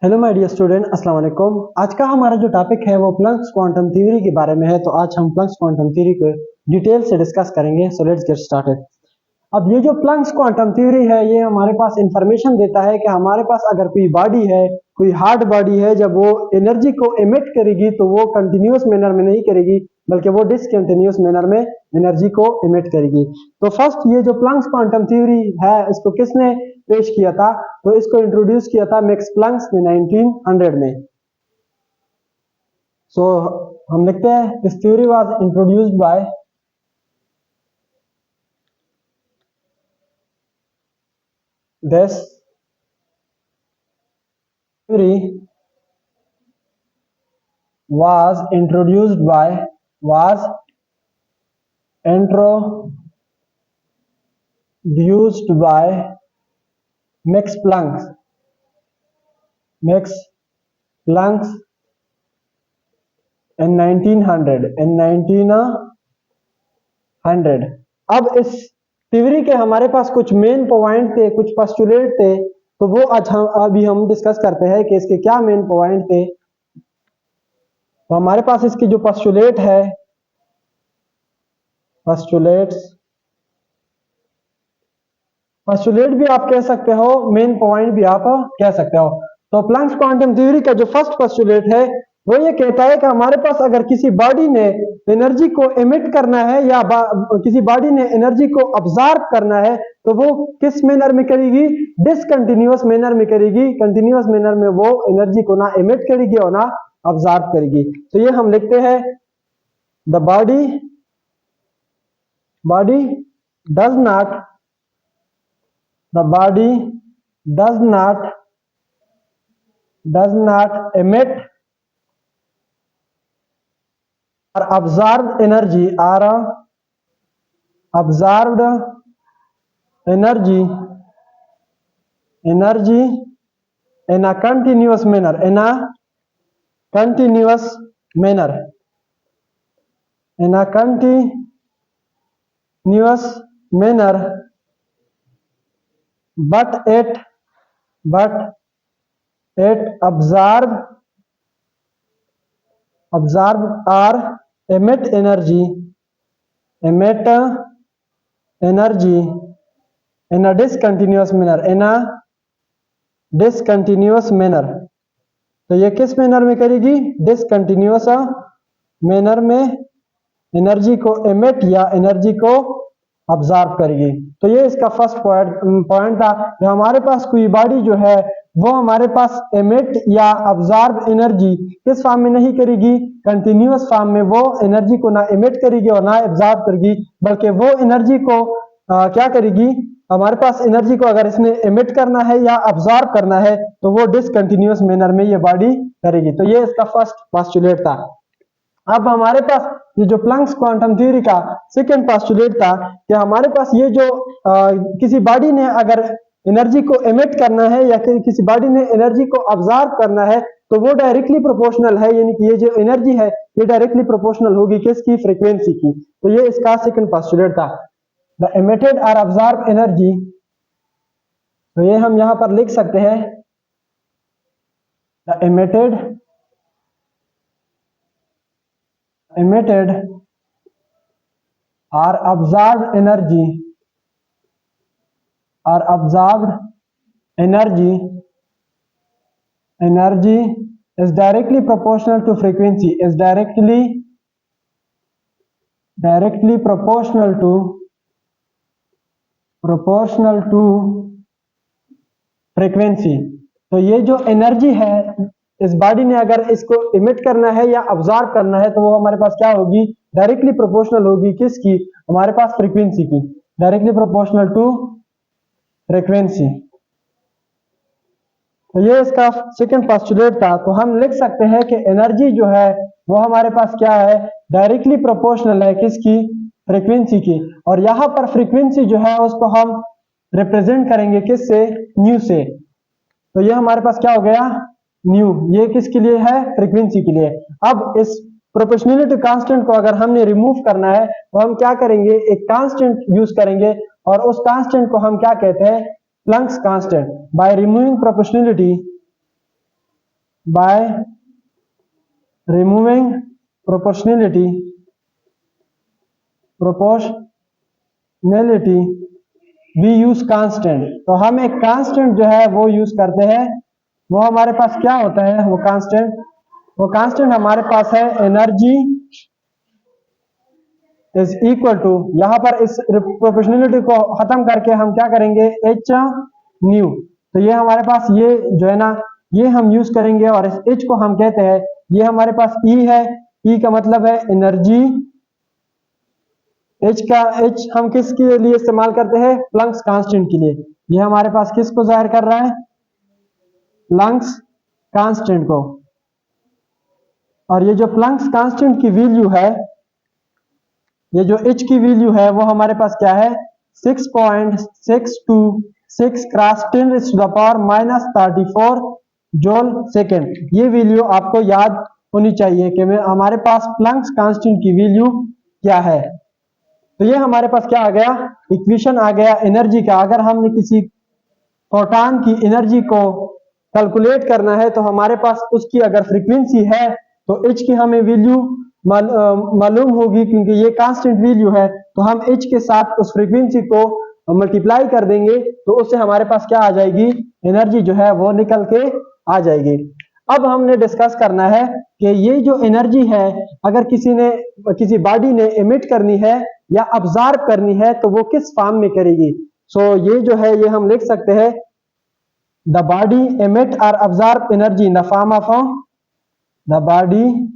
Hello my dear student, अस्सलाम वालेकुम। आज का हमारा जो टॉपिक है वो प्लैंक्स क्वांटम थ्योरी के बारे में है। तो आज हम प्लैंक्स क्वांटम थ्योरी को डिटेल से डिस्कस करेंगे। So let's get started. अब ये जो प्लैंक्स क्वांटम थ्योरी है ये हमारे पास इंफॉर्मेशन देता है कि हमारे पास अगर कोई बॉडी है, कोई हार्ड बॉडी है, जब वो एनर्जी को एमिट करेगी तो वो कंटिन्यूस मैनर में नहीं करेगी बल्कि वो डिसकंटिन्यूस मैनर में एनर्जी को एमिट करेगी। तो फर्स्ट ये जो प्लैंक्स क्वांटम थ्योरी है इसको किसने पेश किया था? तो इसको इंट्रोड्यूस किया था मैक्स प्लैंक ने 1900 में। सो हम लिखते हैं this theory was introduced by this theory was introduced by Max Planck in 1900। अब इस थ्योरी के हमारे पास कुछ मेन पॉइंट थे, कुछ पोस्टुलेट थे, तो वो आज अभी हम डिस्कस करते हैं कि इसके क्या मेन पॉइंट थे। तो हमारे पास इसकी जो पोस्टुलेट है, पोस्टुलेट भी आप कह सकते हो, मेन पॉइंट भी आप कह सकते हो। तो प्लैंक्स क्वांटम थ्योरी का जो फर्स्ट पोस्टुलेट है वो ये कहता है कि हमारे पास अगर किसी बॉडी ने एनर्जी को एमिट करना है या किसी बॉडी ने एनर्जी को ऑब्जर्व करना है तो वो किस मैनर में करेगी? डिसकंटिन्यूअस मैनर में करेगी। कंटिन्यूअस मैनर में वो एनर्जी को ना एमिट करेगी और ना ऑब्जर्व करेगी। तो ये हम लिखते हैं the body does not emit or observed energy in a continuous manner but it observe or emit energy in a discontinuous manner। तो ये किस मैनर में करेगी? डिसकंटिन्यूअस मैनर में एनर्जी को एमिट या एनर्जी को ऑब्जर्व करेगी। तो ये इसका फर्स्ट पॉइंट था कि हमारे पास कोई बॉडी जो है वो हमारे पास एमिट या ऑब्जर्व एनर्जी किस फॉर्म में नहीं करेगी? कंटिन्यूअस फॉर्म में वो एनर्जी को ना एमिट करेगी और ना ऑब्जर्व करेगी, बल्कि वो एनर्जी को क्या करेगी? हमारे पास एनर्जी को अगर इसने एमिट करना है या ऑब्जर्व करना है तो वो डिसकंटिन्यूअस मैनर में ये बॉडी करेगी। तो ये इसका फर्स्ट पोस्टुलेट था। अब हमारे पास ये जो प्लैंक्स क्वांटम थ्योरी का सेकंड पोस्टुलेट था कि हमारे पास ये जो किसी बॉडी ने अगर एनर्जी को एमिट करना है या किसी बॉडी ने एनर्जी को ऑब्जर्व करना है तो वो डायरेक्टली प्रोपोर्शनल है, यानी कि ये जो एनर्जी है ये डायरेक्टली प्रोपोर्शनल होगी किसकी? फ्रीक्वेंसी की। तो ये इसका सेकंड पोस्टुलेट था, द एमिटेड और ऑब्जर्व एनर्जी। तो ये हम यहां पर लिख सकते हैं the emitted or observed energy is directly proportional to frequency, proportional to frequency। तो ये जो एनर्जी है इस बॉडी ने अगर इसको इमिट करना है या ऑब्जर्व करना है तो वो हमारे पास क्या होगी? डायरेक्टली प्रोपोर्शनल होगी किसकी? हमारे पास फ्रीक्वेंसी की, डायरेक्टली प्रोपोर्शनल टू फ्रीक्वेंसी। तो ये इसका सेकंड पोस्टुलेट था। तो हम लिख सकते हैं कि एनर्जी जो है वो हमारे पास क्या है? डायरेक्टली प्रोपोर्शनल है किसकी? फ्रीक्वेंसी की। और यहाँ पर फ्रीक्वेंसी जो है उसको हम रिप्रेजेंट करेंगे किससे? न्यू से। तो ये हमारे पास क्या हो गया? न्यू। ये किसके लिए है? फ्रीक्वेंसी के लिए। अब इस प्रोपोर्शनलिटी कांस्टेंट को अगर हमने रिमूव करना है तो हम क्या करेंगे? एक कांस्टेंट यूज करेंगे और उस कांस्टेंट को हम क्या कहते हैं? Planck's constant. By removing proportionality by removing proportionality we use constant. तो हम एक कांस्टेंट जो है वो यूज करते हैं। वो हमारे पास क्या होता है, वो कांस्टेंट हमारे पास है एनर्जी इज इक्वल टू, यहां पर इस प्रोपोर्शनैलिटी को खत्म करके हम क्या करेंगे, एच न्यू। तो ये हमारे पास ये जो है ना, ये हम यूज करेंगे और इस एच को हम कहते हैं, ये हमारे पास ई है। ई का मतलब है एनर्जी। एच हम किसके लिए इस्तेमाल करते हैं, प्लंक्स कांस्टेंट के लिए। ये हमारे पास किसको जाहिर कर रहा है, प्लंक्स कांस्टेंट को। और ये जो प्लंक्स कांस्टेंट की वैल्यू है, ये जो एच की वैल्यू है वो हमारे पास क्या है, 6.626 क्रॉस 10⁻⁻34 जूल सेकेंड। ये वैल्यू आपको याद होनी चाहिए कि हमारे पास प्लंक्स कांस्टेंट की वैल्यू क्या है। तो ये हमारे पास क्या आ गया, इक्वेशन आ गया एनर्जी का। अगर हमने किसी फोटॉन की एनर्जी को कैलकुलेट करना है तो हमारे पास उसकी अगर फ्रीक्वेंसी है तो एच की हमें वैल्यू मालूम होगी, क्योंकि ये कांस्टेंट वैल्यू है। तो हम एच के साथ उस फ्रीक्वेंसी को मल्टीप्लाई कर देंगे तो उससे हमारे पास क्या आ जाएगी, एनर्जी जो है वो निकल के आ जाएगी। अब हमने डिस्कस करना है कि ये जो एनर्जी है अगर किसी बॉडी ने एमिट करनी है या अब्जॉर्ब करनी है तो वो किस फॉर्म में करेगी। सो ये जो है ये हम लिख सकते हैं, द बॉडी एमिट और absorb energy in the form of, the body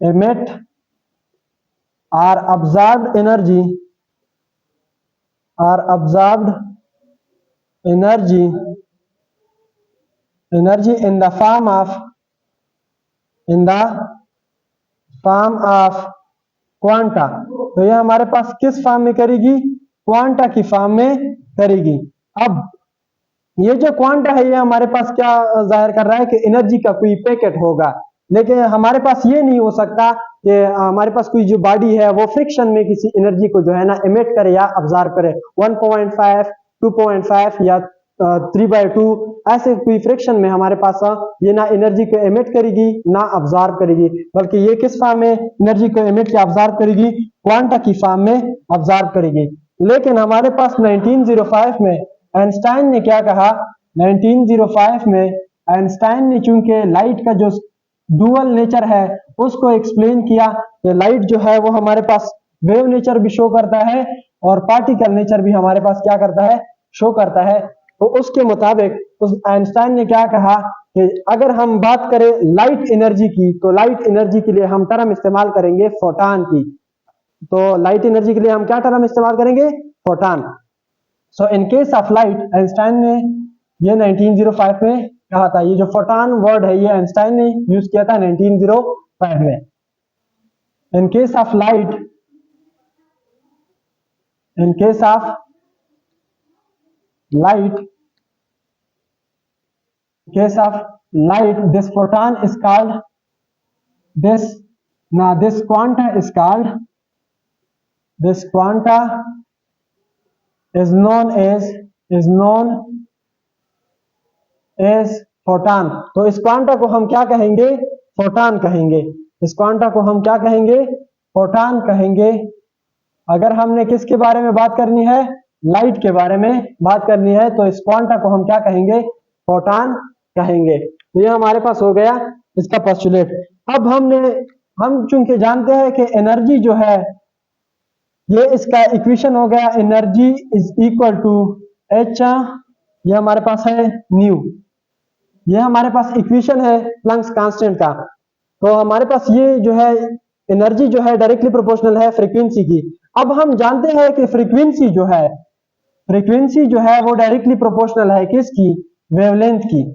emit or absorbed energy in the form of quanta. तो ये हमारे पास किस फॉर्म में करेगी, क्वांटा की फॉर्म में करेगी। अब ये जो क्वांटा है ये हमारे पास क्या जाहिर कर रहा है कि एनर्जी का कोई पैकेट होगा। लेकिन हमारे पास ये नहीं हो सकता कि हमारे पास कोई जो बॉडी है वो फ्रिक्शन में किसी एनर्जी को जो है ना एमिट करे या अब्जॉर्ब करे। 1.5, 2.5 या 3/2 ऐसे कोई फ्रिक्शन में हमारे पास ये ना एनर्जी को एमिट करेगी ना अब्जॉर्ब करेगी, बल्कि ये किस फॉर्म में एनर्जी को एमिट या अब्जॉर्ब करेगी, क्वांटा की फॉर्म में अब्जॉर्ब करेगी। लेकिन हमारे पास 1905 में आइंस्टाइन ने क्या कहा, 1905 में आइंस्टाइन ने चूंकि लाइट का जो डुअल नेचर है उसको एक्सप्लेन किया कि लाइट जो है वो हमारे पास वेव नेचर भी शो करता है और पार्टिकल नेचर भी हमारे पास क्या करता है, शो करता है। तो उसके मुताबिक उस आइंस्टाइन ने क्या कहा कि अगर हम बात करें लाइट एनर्जी की तो लाइट एनर्जी के लिए हम टर्म इस्तेमाल करेंगे फोटॉन की। तो लाइट एनर्जी के लिए हम क्या टर्म इस्तेमाल करेंगे, photon. So in case of light, Einstein ने ये 1905 में कहा था। ये जो फोटॉन वर्ड है ये आइंस्टाइन ने यूज किया था 1905 में। In case of light, this photon is called, this quanta is known as photon. तो इस क्वांटा को हम क्या कहेंगे, फोटॉन कहेंगे। इस क्वांटा को हम क्या कहेंगे, फोटॉन कहेंगे। अगर हमने किसके बारे में बात करनी है, लाइट के बारे में बात करनी है तो इस क्वांटा को हम क्या कहेंगे, फोटॉन कहेंगे। तो ये हमारे पास हो गया इसका पोस्टुलेट। अब हम चूंकि जानते हैं कि एनर्जी जो है ये इसका इक्वेशन हो गया, energy is equal to h, ये हमारे पास है न्यू। ये हमारे पास इक्वेशन है प्लंक्स कांस्टेंट का। तो हमारे पास ये जो है एनर्जी जो है डायरेक्टली प्रोपोर्शनल है फ्रीक्वेंसी की। अब हम जानते हैं कि फ्रीक्वेंसी जो है वो डायरेक्टली प्रोपोर्शनल है किसकी, वेवलेंथ की।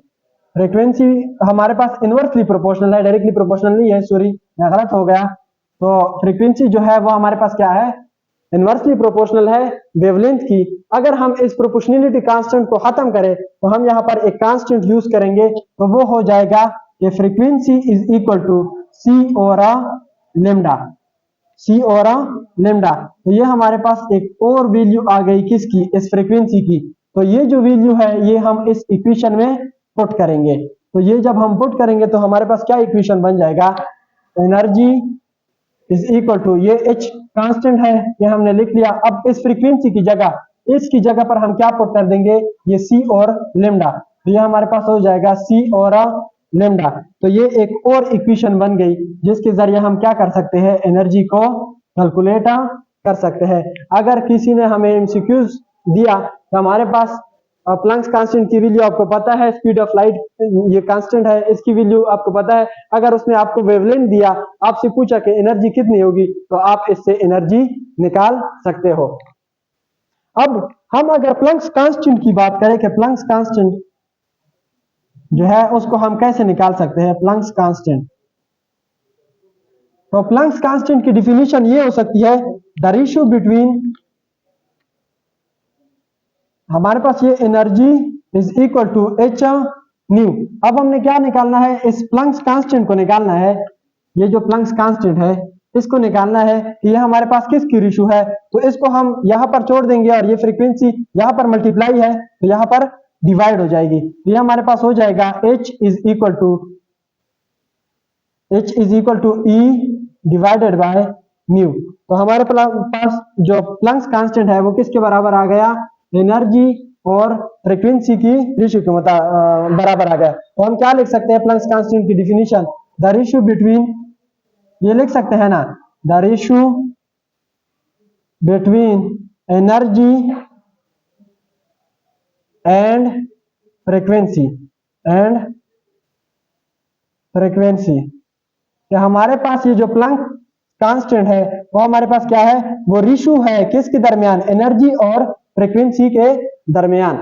फ्रीक्वेंसी हमारे पास इनवर्सली प्रोपोर्शनल है, डायरेक्टली प्रोपोर्शनल नहीं है, सॉरी मैं गलत हो गया। तो फ्रीक्वेंसी जो है वो हमारे पास क्या है, इनवर्सली प्रोपोर्शनल है वेवलेंथ की। अगर हम इस प्रोपोर्शनैलिटी कांस्टेंट को खत्म करें तो हम यहाँ पर एक कांस्टेंट यूज करेंगे तो वो हो जाएगा कि frequency is equal to c over lambda. तो ये हमारे पास एक और वैल्यू आ गई किसकी, इस फ्रीक्वेंसी की। तो ये जो वैल्यू है ये हम इस इक्वेशन में पुट करेंगे। तो ये जब हम पुट करेंगे तो हमारे पास क्या इक्वेशन बन जाएगा, एनर्जी इज इक्वल टू, ये H कांस्टेंट है, ये हमने लिख लिया। अब इस फ्रीक्वेंसी की जगह, इसकी जगह पर हम क्या पुट कर देंगे, ये C और लेमडा, तो ये हमारे पास हो जाएगा C और लेमडा। तो ये एक और इक्वेशन बन गई जिसके जरिए हम क्या कर सकते हैं, एनर्जी को कैलकुलेट कर सकते हैं। अगर किसी ने हमें एमसीक्यूज दिया तो हमारे पास प्लैंक्स कांस्टेंट की वैल्यू आपको पता है, स्पीड ऑफ लाइट ये कांस्टेंट है, इसकी वैल्यू आपको पता है। अगर उसने आपको वेवलेंथ दिया, आपसे पूछा कि एनर्जी कितनी होगी, तो आप इससे एनर्जी निकाल सकते हो। अब हम अगर प्लैंक्स कांस्टेंट की बात करें कि प्लैंक्स कांस्टेंट जो है उसको हम कैसे निकाल सकते हैं, प्लैंक्स कांस्टेंट, तो प्लैंक्स कांस्टेंट की डिफिनीशन ये हो सकती है, द रेशियो बिटवीन, हमारे पास ये energy is equal to h nu. अब हमने क्या निकालना है, इस प्लैंक्स कांस्टेंट को निकालना है। ये जो प्लैंक्स कांस्टेंट है इसको निकालना है कि ये हमारे पास किसकी रेशियो है, तो इसको हम यहां पर छोड़ देंगे और ये फ्रीक्वेंसी यहां पर मल्टीप्लाई है तो यहां पर डिवाइड हो जाएगी। ये हमारे पास हो जाएगा H is equal to E divided by nu. तो हमारे पास जो प्लैंक्स कांस्टेंट है वो किसके बराबर आ गया, एनर्जी और फ्रीक्वेंसी की रेशियो के बराबर आ गया। तो हम क्या लिख सकते हैं प्लैंक्स कांस्टेंट की डिफिनीशन, द रेशियो बिटवीन, ये लिख सकते हैं ना, the ratio between energy and frequency कि हमारे पास ये जो प्लैंक कांस्टेंट है वो हमारे पास क्या है, वो रेशियो है किसके दरमियान, एनर्जी और फ्रीक्वेंसी के दरमियान।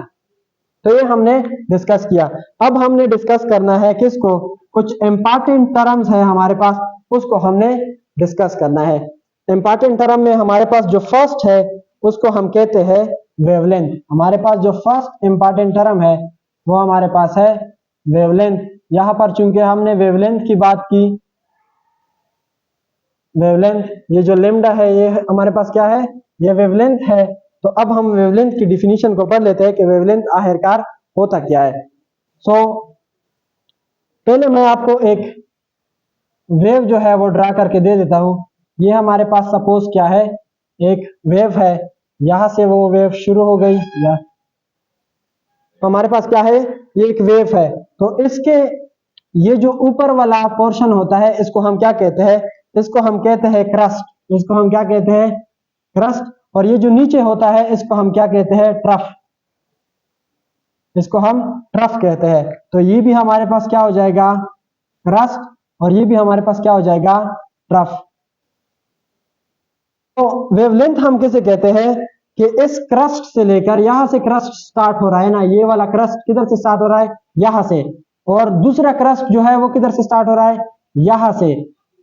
तो ये हमने डिस्कस किया। अब हमने डिस्कस करना है किसको, कुछ इंपॉर्टेंट टर्म्स है हमारे पास, उसको हमने डिस्कस करना है। इंपॉर्टेंट टर्म में हमारे पास जो फर्स्ट है उसको हम कहते हैं वेवलेंथ। हमारे पास जो फर्स्ट इंपॉर्टेंट टर्म है वो हमारे पास है वेवलेंथ। यहां पर चूंकि हमने वेवलेंथ की बात की, वेवलेंथ, ये जो लेमडा है ये हमारे पास क्या है, ये वेवलेंथ है। तो अब हम वेवलेंथ की डिफिनीशन को पढ़ लेते हैं कि वेवलेंथ आखिरकार होता क्या है। पहले मैं आपको एक वेव जो है वो ड्रा करके दे देता हूं। ये हमारे पास सपोज क्या है, एक वेव है, यहां से वो वेव शुरू हो गई, तो हमारे पास क्या है, ये एक वेव है। तो इसके ये जो ऊपर वाला पोर्शन होता है इसको हम क्या कहते हैं, इसको हम कहते हैं क्रस्ट। इसको हम क्या कहते हैं, क्रस्ट। और ये जो नीचे होता है इसको हम क्या कहते हैं, ट्रफ। इसको हम ट्रफ कहते हैं। तो ये भी हमारे पास क्या हो जाएगा, क्रस्ट, और ये भी हमारे पास क्या हो जाएगा, ट्रफ। तो वेवलेंथ हम किसे कहते हैं कि इस क्रस्ट से लेकर, यहां से क्रस्ट स्टार्ट हो रहा है ना, ये वाला क्रस्ट किधर से स्टार्ट हो रहा है, यहां से, और दूसरा क्रस्ट जो है वो किधर से स्टार्ट हो रहा है, यहां से।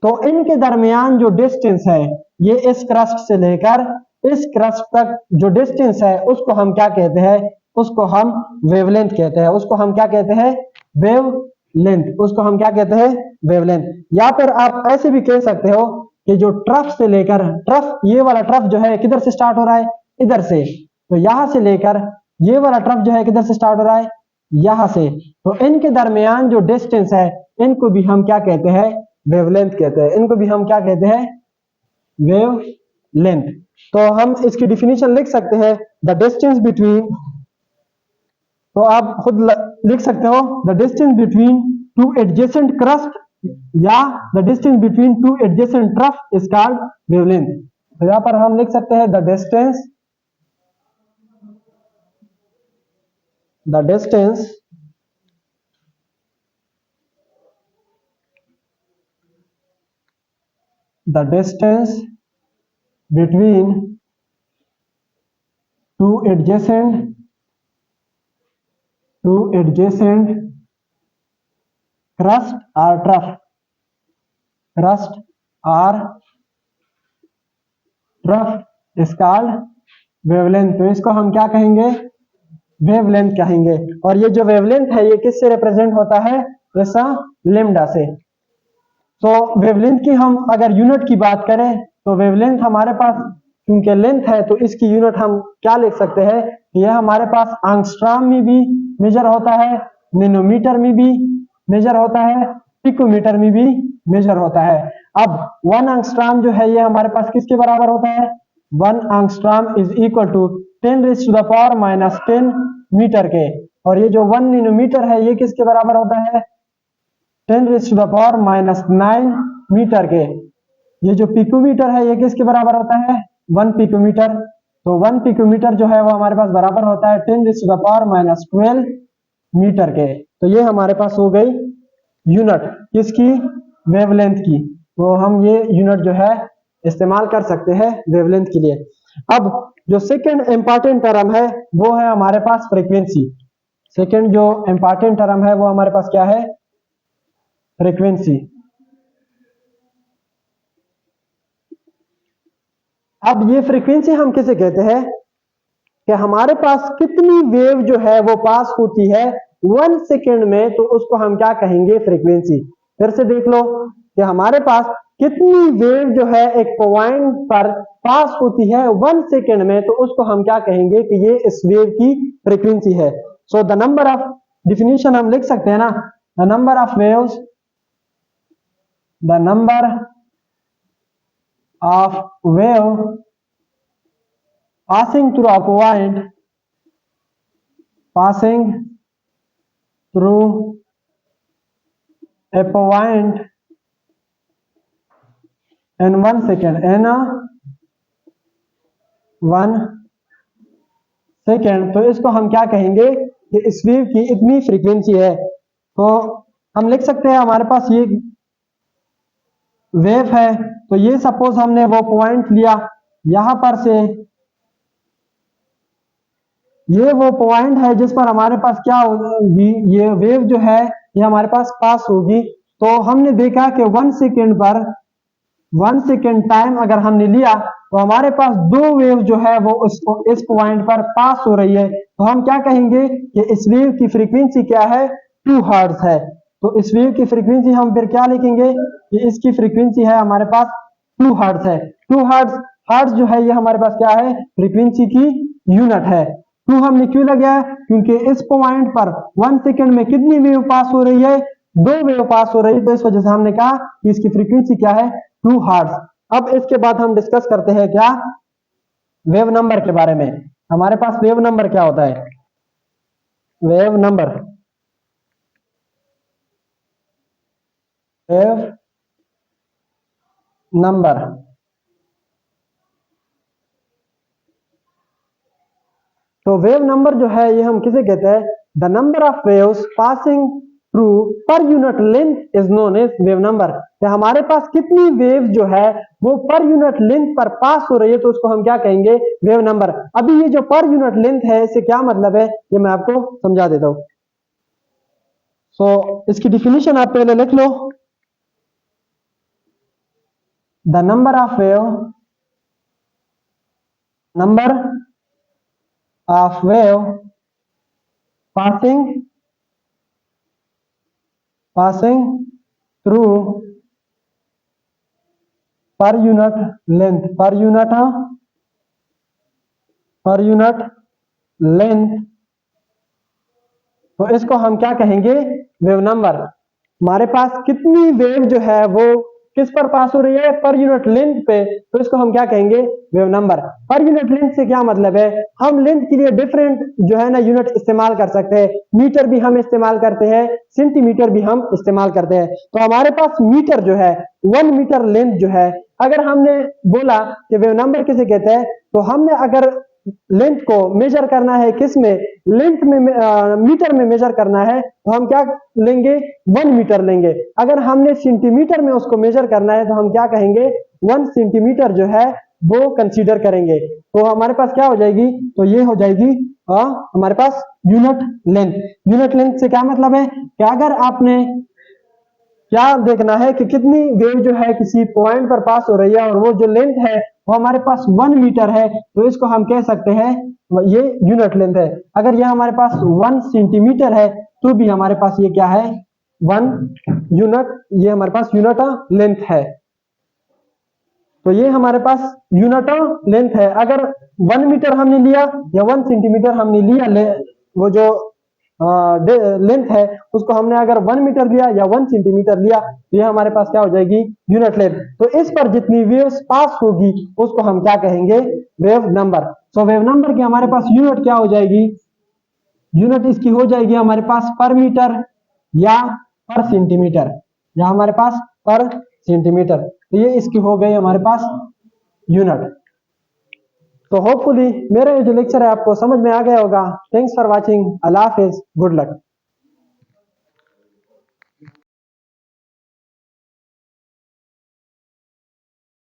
तो इनके दरमियान जो डिस्टेंस है, ये इस क्रस्ट से लेकर इस क्रस्ट तक जो डिस्टेंस है उसको हम क्या कहते हैं, उसको हम वेवलेंथ कहते हैं। उसको हम क्या कहते हैं, वेवलेंथ। उसको हम क्या कहते हैं, वेवलेंथ। या फिर आप ऐसे भी कह सकते हो कि जो ट्रफ से लेकर, ट्रफ, ये वाला ट्रफ जो है किधर से स्टार्ट हो रहा है, इधर से। तो यहां से लेकर ये वाला ट्रफ जो है किधर से स्टार्ट हो रहा है, यहां से। तो इनके दरमियान जो डिस्टेंस है इनको भी हम क्या कहते हैं, वेवलेंथ कहते हैं। इनको भी हम क्या कहते हैं, वेवलेंथ। तो हम इसकी डिफिनीशन लिख सकते हैं, द डिस्टेंस बिटवीन, तो आप खुद लिख सकते हो, the distance between two adjacent crust या the distance between two adjacent trough is called wavelength. तो यहां पर हम लिख सकते हैं the distance between two adjacent crust or trough is called wavelength. तो इसको हम क्या कहेंगे, वेवलेंथ कहेंगे। और ये जो वेवलेंथ है ये किससे रिप्रेजेंट होता है, जैसा लेमडा से। तो वेवलेंथ की हम अगर यूनिट की बात करें तो वेवलेंथ हमारे पास क्योंकि लेंथ है तो इसकी यूनिट हम क्या लिख सकते हैं, यह हमारे पास एंगस्ट्रॉम में भी मेजर होता है, नैनोमीटर में भी मेजर होता है, पिकोमीटर में भी मेजर होता है। अब 1 एंगस्ट्रॉम जो है ये हमारे पास किसके बराबर होता है? 1 angstrom is equal to 10⁻⁻10 metre के, और ये जो 1 नैनोमीटर है ये किसके बराबर होता है? 10⁻⁹ मीटर के। ये जो पिकोमीटर है ये किसके बराबर होता है? 1 पिकोमीटर। तो 1 पिकोमीटर जो है वो हमारे पास बराबर होता है 10⁻12 मीटर के। तो ये हमारे पास हो गई यूनिट किसकी? वेवलेंथ की। तो हम ये यूनिट जो है इस्तेमाल कर सकते हैं वेवलेंथ के लिए। अब जो सेकंड इंपॉर्टेंट टर्म है वो है हमारे पास फ्रीक्वेंसी। सेकंड जो इंपॉर्टेंट टर्म है वो हमारे पास क्या है? फ्रीक्वेंसी। अब ये फ्रीक्वेंसी हम किसे कहते हैं? कि हमारे पास कितनी वेव जो है वो पास होती है 1 सेकेंड में, तो उसको हम क्या कहेंगे? फ्रीक्वेंसी। फिर से देख लो कि हमारे पास कितनी वेव जो है एक पॉइंट पर पास होती है 1 सेकेंड में, तो उसको हम क्या कहेंगे? कि ये इस वेव की फ्रीक्वेंसी है। So the number of, definition हम लिख सकते हैं ना, the number of waves, the number of wave passing through a point, passing through a point in 1 second, in a 1 second, तो इसको हम क्या कहेंगे? कि इस वेव की इतनी फ्रीक्वेंसी है। तो हम लिख सकते हैं हमारे पास ये वेव है, तो ये सपोज हमने वो पॉइंट लिया यहां पर से, ये वो पॉइंट है जिस पर हमारे पास क्या होगी? ये वेव जो है ये हमारे पास पास होगी। तो हमने देखा कि 1 सेकेंड पर 1 सेकेंड टाइम अगर हमने लिया तो हमारे पास 2 वेव जो है वो इस पॉइंट पर पास हो रही है। तो हम क्या कहेंगे कि इस वेव की फ्रीक्वेंसी क्या है? 2 हर्ट्ज है। तो इस वेव की फ्रीक्वेंसी हम फिर क्या लिखेंगे? कि इसकी फ्रीक्वेंसी है हमारे पास 2 हर्ट्ज है। 2 हर्ट्ज, हर्ट्ज जो है ये हमारे पास क्या है? फ्रीक्वेंसी की यूनिट है। 2 हमने क्यों लगाया? क्योंकि इस पॉइंट पर 1 सेकेंड में कितनी वेव पास हो रही है? 2 वेव पास हो रही है। तो इस वजह से हमने कहा कि इसकी फ्रीक्वेंसी क्या है? 2 हर्ट्ज। अब इसके बाद हम डिस्कस करते हैं क्या? वेव नंबर के बारे में। हमारे पास वेव नंबर क्या होता है? वेव नंबर, वेव नंबर तो वेव नंबर जो है ये हम किसे कहते हैं? The number of waves passing through per unit length is known as wave number. हमारे पास कितनी वेव जो है वो पर यूनिट लेंथ पर पास हो रही है, तो उसको हम क्या कहेंगे? Wave number. अभी ये जो पर यूनिट लेंथ है इससे क्या मतलब है ये मैं आपको समझा देता हूं। सो इसकी डिफिनीशन आप पहले लिख लो। The number of wave, number of wave passing through per unit length, per unit length, तो इसको हम क्या कहेंगे? Wave number. हमारे पास कितनी वेव जो है वो किस पर पास हो रही है? पर यूनिट लेंथ पे, तो इसको हम क्या कहेंगे? Wave number. पर यूनिट लेंथ से क्या मतलब है? हम लेंथ के लिए डिफरेंट जो है ना यूनिट इस्तेमाल कर सकते हैं। मीटर भी हम इस्तेमाल करते हैं, सेंटीमीटर भी हम इस्तेमाल करते हैं। तो हमारे पास मीटर जो है 1 मीटर लेंथ जो है, अगर हमने बोला कि वेव नंबर किसे कहते हैं, तो हमने अगर लेंथ को मेजर करना है किस में? लेंथ में, मीटर में मेजर करना है, तो हम क्या लेंगे? 1 मीटर लेंगे। अगर हमने सेंटीमीटर में उसको मेजर करना है तो हम क्या कहेंगे? 1 सेंटीमीटर जो है वो कंसीडर करेंगे। तो हमारे पास क्या हो जाएगी? तो ये हो जाएगी हमारे पास यूनिट लेंथ। यूनिट लेंथ से क्या मतलब है? कि अगर आपने क्या देखना है कि कितनी वेव जो है किसी पॉइंट पर पास हो रही है और वो जो लेंथ है वो हमारे पास 1 मीटर है, तो इसको हम कह सकते हैं ये यूनिट लेंथ है। अगर ये हमारे पास 1 सेंटीमीटर है तो भी हमारे पास ये क्या है? 1 यूनिट, ये हमारे पास यूनिट लेंथ है। तो ये हमारे पास यूनिट लेंथ है। अगर 1 मीटर हमने लिया या 1 सेंटीमीटर हमने लिया वो जो लेंथ है उसको हमने अगर 1 मीटर लिया या 1 सेंटीमीटर लिया तो ये हमारे पास क्या हो जाएगी, यूनिट लेंथ। तो इस पर जितनी वेव्स पास होगी उसको हम क्या कहेंगे, वेव नंबर। सो वेव नंबर की हमारे पास यूनिट क्या हो जाएगी, यूनिट इसकी हो जाएगी हमारे पास पर मीटर या पर सेंटीमीटर, या हमारे पास पर सेंटीमीटर। तो ये इसकी हो गई हमारे पास यूनिट। तो होपफुली मेरा ये जो लेक्चर है आपको समझ में आ गया होगा। Thanks for watching, Allah Hafiz, good luck.